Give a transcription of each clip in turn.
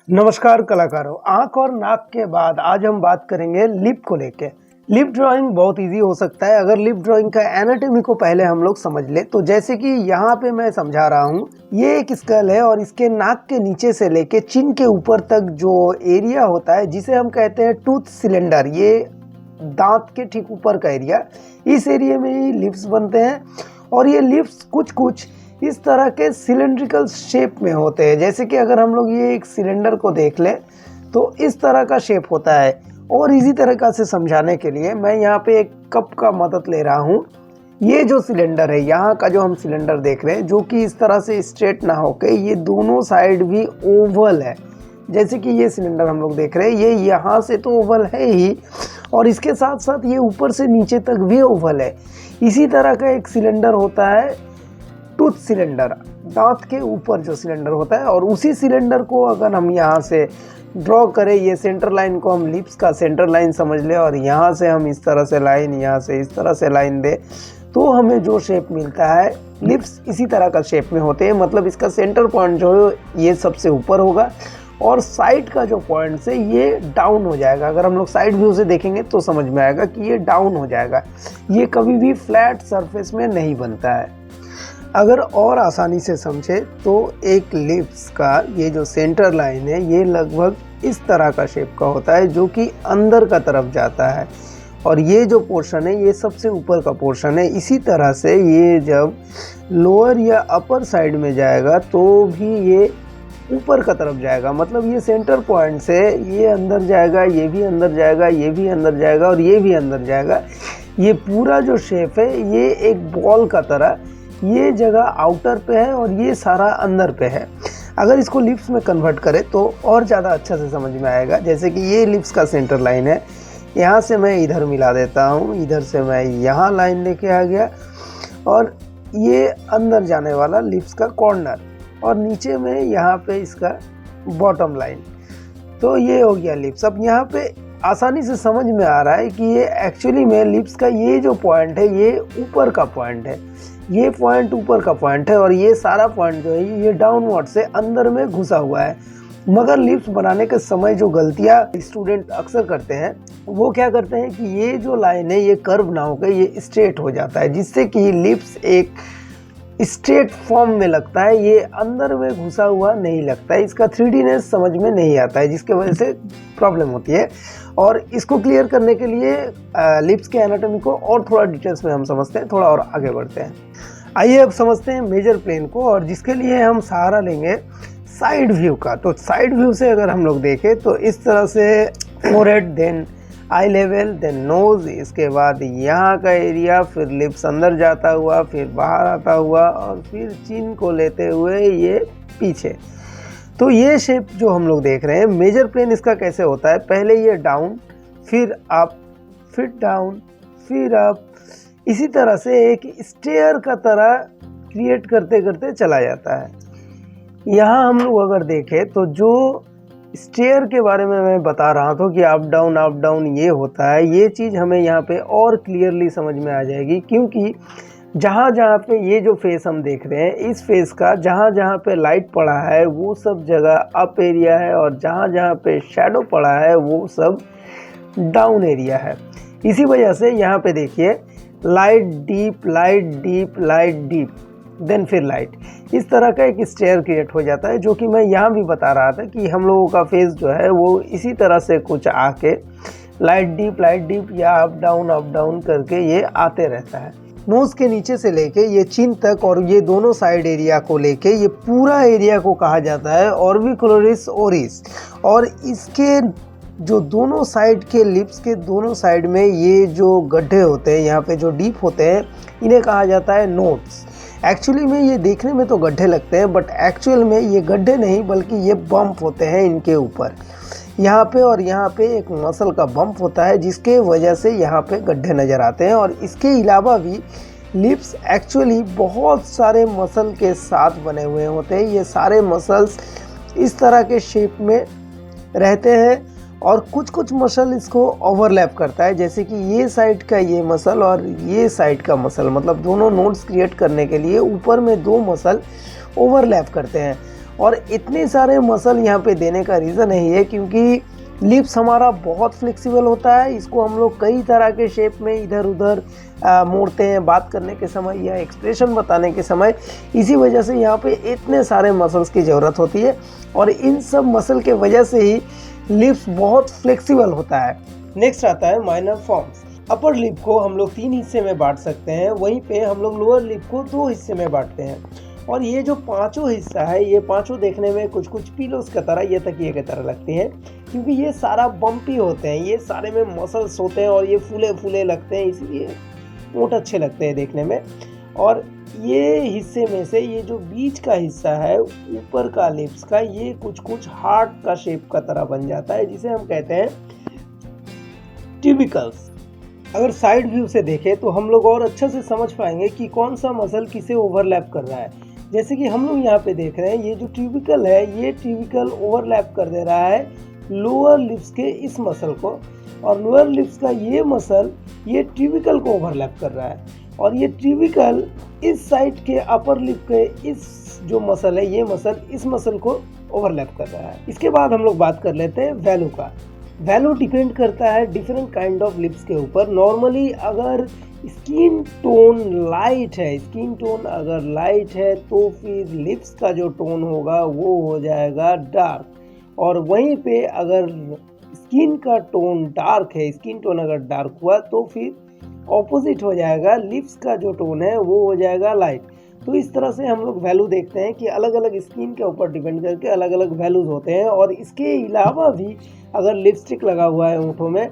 नमस्कार कलाकारों, आँख और नाक के बाद आज हम बात करेंगे लिप को लेके। लिप ड्राइंग बहुत इजी हो सकता है अगर लिप ड्राइंग का एनाटॉमी को पहले हम लोग समझ ले। तो जैसे कि यहाँ पे मैं समझा रहा हूँ, ये एक स्कल है और इसके नाक के नीचे से लेके चिन के ऊपर तक जो एरिया होता है जिसे हम कहते हैं टूथ सिलेंडर, ये दांत के ठीक ऊपर का एरिया, इस एरिया में ही लिप्स बनते हैं। और ये लिप्स कुछ इस तरह के सिलेंड्रिकल शेप में होते हैं। जैसे कि अगर हम लोग ये एक सिलेंडर को देख लें तो इस तरह का शेप होता है। और इसी तरीक़ा से समझाने के लिए मैं यहाँ पे एक कप का मदद ले रहा हूँ। ये जो सिलेंडर है, यहाँ का जो हम सिलेंडर देख रहे हैं, जो कि इस तरह से स्ट्रेट ना होके ये दोनों साइड भी ओवल है। जैसे कि ये सिलेंडर हम लोग देख रहे हैं, ये यहाँ से तो ओवल है ही और इसके साथ साथ ये ऊपर से नीचे तक भी ओवल है। इसी तरह का एक सिलेंडर होता है टूथ सिलेंडर, दांत के ऊपर जो सिलेंडर होता है। और उसी सिलेंडर को अगर हम यहाँ से ड्रॉ करें, ये सेंटर लाइन को हम लिप्स का सेंटर लाइन समझ लें और यहाँ से हम इस तरह से लाइन, यहाँ से इस तरह से लाइन दें, तो हमें जो शेप मिलता है, लिप्स इसी तरह का शेप में होते हैं। मतलब इसका सेंटर पॉइंट जो है ये सबसे ऊपर होगा और साइड का जो पॉइंट से ये डाउन हो जाएगा। अगर हम लोग साइड व्यू से देखेंगे तो समझ में आएगा कि ये डाउन हो जाएगा। ये कभी भी फ्लैट सरफेस में नहीं बनता है। अगर और आसानी से समझे तो एक लिप्स का ये जो सेंटर लाइन है, ये लगभग इस तरह का शेप का होता है जो कि अंदर का तरफ जाता है। और ये जो पोर्शन है ये सबसे ऊपर का पोर्शन है। इसी तरह से ये जब लोअर या अपर साइड में जाएगा तो भी ये ऊपर का तरफ जाएगा। मतलब ये सेंटर पॉइंट से ये अंदर जाएगा, ये भी अंदर जाएगा, ये भी अंदर जाएगा और ये भी अंदर जाएगा। ये पूरा जो शेप है ये एक बॉल का तरह, ये जगह आउटर पे है और ये सारा अंदर पे है। अगर इसको लिप्स में कन्वर्ट करें तो और ज़्यादा अच्छा से समझ में आएगा। जैसे कि ये लिप्स का सेंटर लाइन है, यहाँ से मैं इधर मिला देता हूँ, इधर से मैं यहाँ लाइन लेके आ गया और ये अंदर जाने वाला लिप्स का कॉर्नर और नीचे में यहाँ पे इसका बॉटम लाइन। तो ये हो गया लिप्स। अब यहाँ पे आसानी से समझ में आ रहा है कि ये एक्चुअली में लिप्स का ये जो पॉइंट है ये ऊपर का पॉइंट है, ये पॉइंट ऊपर का पॉइंट है और ये सारा पॉइंट जो है ये डाउनवर्ड से अंदर में घुसा हुआ है। मगर लिप्स बनाने के समय जो गलतियां स्टूडेंट अक्सर करते हैं वो क्या करते हैं कि ये जो लाइन है ये कर्व ना होकर ये स्ट्रेट हो जाता है, जिससे कि लिप्स एक स्ट्रेट फॉर्म में लगता है, ये अंदर में घुसा हुआ नहीं लगता है। इसका 3Dनेस समझ में नहीं आता है, जिसके वजह से प्रॉब्लम होती है। और इसको क्लियर करने के लिए लिप्स के एनाटॉमी को और थोड़ा डिटेल्स में हम समझते हैं, थोड़ा और आगे बढ़ते हैं। आइए अब समझते हैं मेजर प्लेन को, और जिसके लिए हम सहारा लेंगे साइड व्यू का। तो साइड व्यू से अगर हम लोग देखें तो इस तरह से forehead, then eye level, then nose, इसके बाद यहाँ का एरिया, फिर लिप्स अंदर जाता हुआ, फिर बाहर आता हुआ और फिर चिन को लेते हुए ये पीछे। तो ये शेप जो हम लोग देख रहे हैं, मेजर प्लेन इसका कैसे होता है, पहले ये डाउन, फिर अप, फिर डाउन, फिर अप, इसी तरह से एक स्टेयर का तरह क्रिएट करते करते चला जाता है। यहाँ हम लोग अगर देखें तो जो स्टेयर के बारे में मैं बता रहा था कि अप डाउन ये होता है, ये चीज़ हमें यहाँ पे और क्लियरली समझ में आ जाएगी। क्योंकि जहाँ जहाँ पे ये जो फेस हम देख रहे हैं, इस फेस का जहाँ जहाँ पे लाइट पड़ा है वो सब जगह अप एरिया है और जहाँ जहाँ पे शैडो पड़ा है वो सब डाउन एरिया है। इसी वजह से यहाँ पे देखिए light deep, light deep, light deep, then फिर लाइट, इस तरह का एक स्टेयर क्रिएट हो जाता है। जो कि मैं यहाँ भी बता रहा था कि हम लोगों का फेस जो है वो इसी तरह से कुछ आके लाइट डीप या अप डाउन करके ये आते रहता है। नोज़ के नीचे से लेके ये चिन तक और ये दोनों साइड एरिया को लेके ये पूरा एरिया को कहा जाता है ऑर्बिकुलरिस ओरिस। और इसके जो दोनों साइड के लिप्स के दोनों साइड में ये जो गड्ढे होते हैं, यहाँ पे जो डीप होते हैं, इन्हें कहा जाता है नोट्स। एक्चुअली में ये देखने में तो गड्ढे लगते हैं, बट एक्चुअल में ये गड्ढे नहीं बल्कि ये बम्प होते हैं इनके ऊपर। यहाँ पे और यहाँ पे एक मसल का बम्प होता है जिसके वजह से यहाँ पे गड्ढे नज़र आते हैं। और इसके अलावा भी लिप्स एक्चुअली बहुत सारे मसल के साथ बने हुए होते हैं। ये सारे मसल्स इस तरह के शेप में रहते हैं और कुछ कुछ मसल इसको ओवरलैप करता है। जैसे कि ये साइड का ये मसल और ये साइड का मसल, मतलब दोनों नोड्स क्रिएट करने के लिए ऊपर में दो मसल ओवरलैप करते हैं। और इतने सारे मसल यहाँ पे देने का रीज़न है ये क्योंकि लिप्स हमारा बहुत फ्लेक्सिबल होता है। इसको हम लोग कई तरह के शेप में इधर उधर मोड़ते हैं बात करने के समय या एक्सप्रेशन बताने के समय। इसी वजह से यहाँ पे इतने सारे मसल्स की ज़रूरत होती है और इन सब मसल के वजह से ही लिप्स बहुत फ्लेक्सिबल होता है। नेक्स्ट आता है माइनर फॉर्म्स। अपर लिप को हम लोग 3 हिस्से में बांट सकते हैं, वहीं पे हम लोग लोअर लिप को 2 हिस्से में बांटते हैं। और ये जो पांचों हिस्सा है, ये पांचों देखने में कुछ कुछ पीलोस की तरह, ये तकिए की तरह लगते हैं क्योंकि ये सारा बम्पी होते हैं, ये सारे में मसल्स होते हैं और ये फूले फूले लगते हैं, इसलिए ऊँट अच्छे लगते हैं देखने में। और ये हिस्से में से ये जो बीच का हिस्सा है ऊपर का लिप्स का, ये कुछ कुछ हार्ट का शेप का तरह बन जाता है जिसे हम कहते हैं ट्यूबिकल्स। अगर साइड व्यू से देखें तो हम लोग और अच्छे से समझ पाएंगे कि कौन सा मसल किसे ओवरलैप कर रहा है। जैसे कि हम लोग यहाँ पे देख रहे हैं, ये जो ट्यूबिकल है, ये ट्यूबिकल ओवरलैप कर दे रहा है लोअर लिप्स के इस मसल को, और लोअर लिप्स का ये मसल ये ट्यूबिकल को ओवरलैप कर रहा है, और ये ट्यूबिकल इस साइड के अपर लिप के इस जो मसल है, ये मसल इस मसल को ओवरलैप कर रहा है। इसके बाद हम लोग बात कर लेते हैं वैल्यू का। वैल्यू डिपेंड करता है डिफरेंट काइंड ऑफ लिप्स के ऊपर। नॉर्मली अगर स्किन टोन लाइट है, स्किन टोन अगर लाइट है तो फिर लिप्स का जो टोन होगा वो हो जाएगा डार्क, और वहीं पे अगर स्किन का टोन डार्क है, स्किन टोन अगर डार्क हुआ तो फिर ऑपोजिट हो जाएगा, लिप्स का जो टोन है वो हो जाएगा लाइट। तो इस तरह से हम लोग वैल्यू देखते हैं कि अलग अलग स्किन के ऊपर डिपेंड करके अलग अलग वैल्यूज होते हैं। और इसके अलावा भी अगर लिपस्टिक लगा हुआ है होंठों में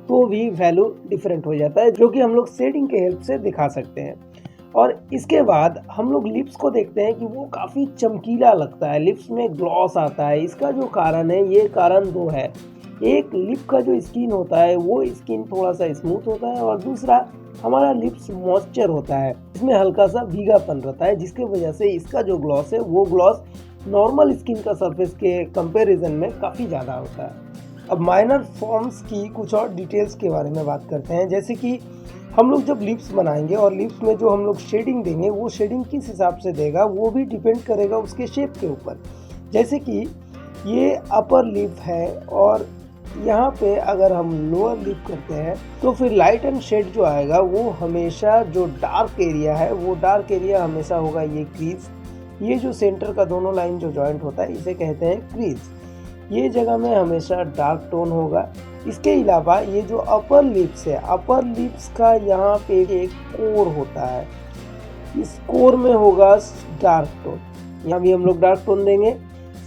तो भी वैल्यू डिफरेंट हो जाता है, जो कि हम लोग शेडिंग के हेल्प से दिखा सकते हैं। और इसके बाद हम लोग लिप्स को देखते हैं कि वो काफ़ी चमकीला लगता है, लिप्स में ग्लॉस आता है। इसका जो कारण है, ये कारण 2 है। एक, लिप का जो स्किन होता है वो स्किन थोड़ा सा स्मूथ होता है, और दूसरा हमारा लिप्स मॉइस्चर होता है, इसमें हल्का सा भीगापन रहता है, जिसके वजह से इसका जो ग्लॉस है वो ग्लॉस नॉर्मल स्किन का सरफेस के कंपैरिजन में काफ़ी ज़्यादा होता है। अब माइनर फॉर्म्स की कुछ और डिटेल्स के बारे में बात करते हैं। जैसे कि हम लोग जब लिप्स बनाएंगे और लिप्स में जो हम लोग शेडिंग देंगे, वो शेडिंग किस हिसाब से देगा वो भी डिपेंड करेगा उसके शेप के ऊपर। जैसे कि ये अपर लिप है और यहाँ पे अगर हम लोअर लिप करते हैं तो फिर लाइट एंड शेड जो आएगा वो हमेशा जो डार्क एरिया है, वो डार्क एरिया हमेशा होगा ये क्रीज। ये जो सेंटर का दोनों लाइन जो जॉइंट होता है इसे कहते हैं क्रीज। ये जगह में हमेशा डार्क टोन होगा। इसके अलावा ये जो अपर लिप्स है, अपर लिप्स का यहाँ पे एक कोर होता है, इस कोर में होगा डार्क टोन। यहाँ भी हम लोग डार्क टोन देंगे।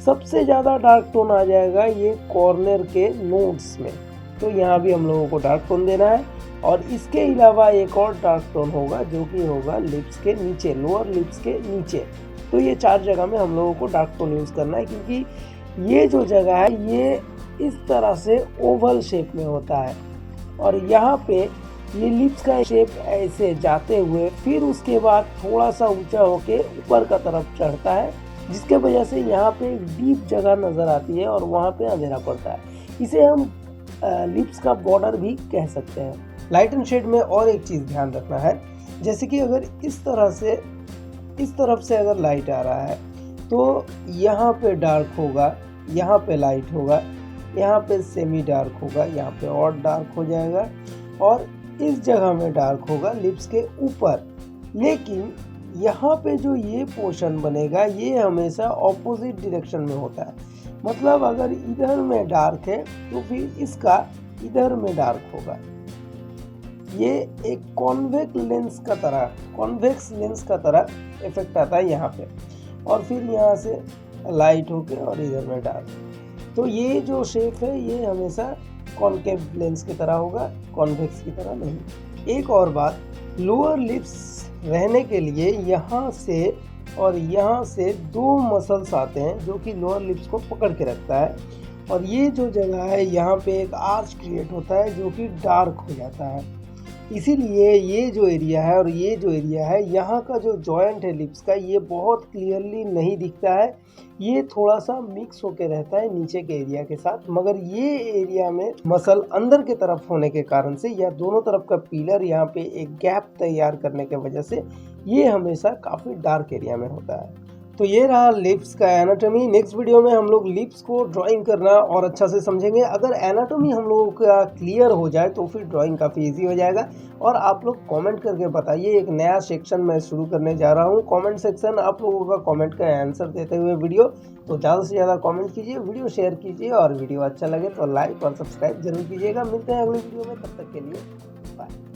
सबसे ज़्यादा डार्क टोन आ जाएगा ये कॉर्नर के नोड्स में, तो यहाँ भी हम लोगों को डार्क टोन देना है। और इसके अलावा एक और डार्क टोन होगा जो कि होगा लिप्स के नीचे, लोअर लिप्स के नीचे। तो ये 4 जगह में हम लोगों को डार्क टोन यूज़ करना है, क्योंकि ये जो जगह है ये इस तरह से ओवल शेप में होता है, और यहाँ पे ये लिप्स का शेप ऐसे जाते हुए फिर उसके बाद थोड़ा सा ऊंचा होके ऊपर का तरफ चढ़ता है, जिसके वजह से यहाँ पे एक डीप जगह नज़र आती है और वहाँ पे अंधेरा पड़ता है। इसे हम लिप्स का बॉर्डर भी कह सकते हैं। लाइट एंड शेड में और एक चीज़ ध्यान रखना है, जैसे कि अगर इस तरफ से अगर लाइट आ रहा है तो यहाँ पे डार्क होगा, यहाँ पे लाइट होगा, यहाँ पे सेमी डार्क होगा, यहाँ पे और डार्क हो जाएगा, और इस जगह में डार्क होगा लिप्स के ऊपर। लेकिन यहाँ पे जो ये पोर्शन बनेगा ये हमेशा ऑपोजिट डायरेक्शन में होता है। मतलब अगर इधर में डार्क है तो फिर इसका इधर में डार्क होगा। ये एक कॉन्वेक्स लेंस का तरह इफेक्ट आता है यहाँ पे, और फिर यहाँ से लाइट होके और इधर में डार्क। तो ये जो शेप है ये हमेशा कॉन्केव लेंस की तरह होगा, कॉन्वेक्स की तरह नहीं। एक और बात, लोअर लिप्स रहने के लिए यहाँ से और यहाँ से 2 मसल्स आते हैं जो कि लोअर लिप्स को पकड़ के रखता है, और ये जो जगह है यहाँ पे एक आर्च क्रिएट होता है जो कि डार्क हो जाता है। इसीलिए ये जो एरिया है और ये जो एरिया है, यहाँ का जो जॉइंट है लिप्स का, ये बहुत क्लियरली नहीं दिखता है, ये थोड़ा सा मिक्स होके रहता है नीचे के एरिया के साथ। मगर ये एरिया में मसल अंदर के तरफ होने के कारण से, या दोनों तरफ का पिलर यहाँ पे एक गैप तैयार करने के वजह से, ये हमेशा काफ़ी डार्क एरिया में होता है। तो ये रहा लिप्स का एनाटॉमी। नेक्स्ट वीडियो में हम लोग लिप्स को ड्राइंग करना और अच्छा से समझेंगे। अगर एनाटॉमी हम लोगों का क्लियर हो जाए तो फिर ड्राइंग काफ़ी इजी हो जाएगा। और आप लोग कमेंट करके बताइए, एक नया सेक्शन मैं शुरू करने जा रहा हूँ, कमेंट सेक्शन। आप लोगों का कमेंट का आंसर देते हुए वीडियो, तो ज़्यादा से ज़्यादा कमेंट कीजिए, वीडियो शेयर कीजिए और वीडियो अच्छा लगे तो लाइक और सब्सक्राइब जरूर कीजिएगा। मिलते हैं अगले वीडियो में, तब तक के लिए बाय।